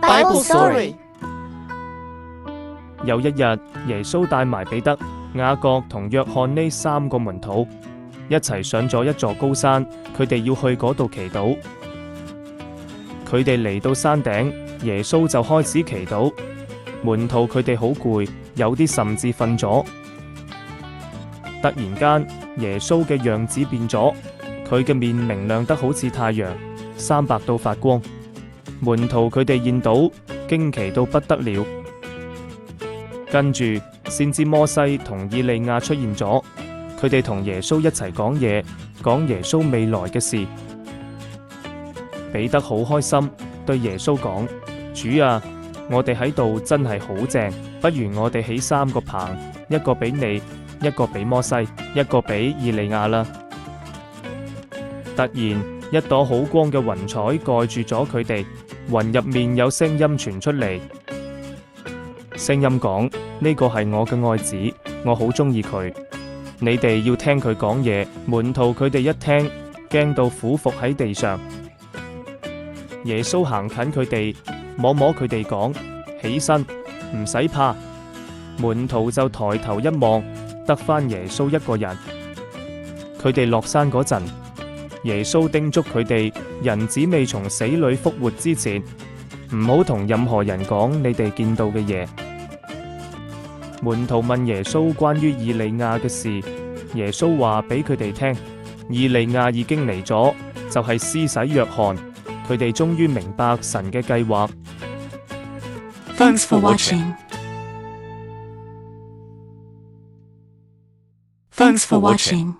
Bible Story。有一日，耶穌帶埋彼得、雅各同約翰呢三個門徒一齊上咗一座高山，佢哋要去嗰度祈禱。佢哋嚟到山頂，耶穌就開始祈禱。門徒佢哋好攰，有啲甚至瞓咗。突然間，耶穌嘅樣子變咗，佢嘅面明亮得好似太陽，三白到發光。門徒佢哋見到，驚奇到不得了。跟住，先知摩西同以利亞出現咗，佢哋同耶穌一齊講嘢，講耶穌未來嘅事。彼得好開心，對耶穌講：主啊，我哋喺度真係好正，不如我哋起三個棚，一個俾你，一個俾摩西，一個俾以利亞啦。突然，一朵好光嘅雲彩蓋住咗佢哋，雲入面有聲音傳出嚟。聲音講：呢個係我嘅愛子，我好中意佢，你哋要聽佢講嘢。門徒佢哋一聽，驚到俯伏喺地上。耶穌行近佢哋，摸摸佢哋講：起身，唔使怕。門徒就抬頭一望，得返耶穌一個人。佢哋落山嗰陣，耶穌叮囑佢哋，人子未從死裏復活之前，唔好同任何人講你哋見到嘅嘢。門徒問耶穌關於以利亞嘅事，耶穌話俾佢哋聽，以利亞已經嚟咗，就係施洗約翰。佢哋終於明白神嘅計劃。Thanks for watching. Thanks for watching.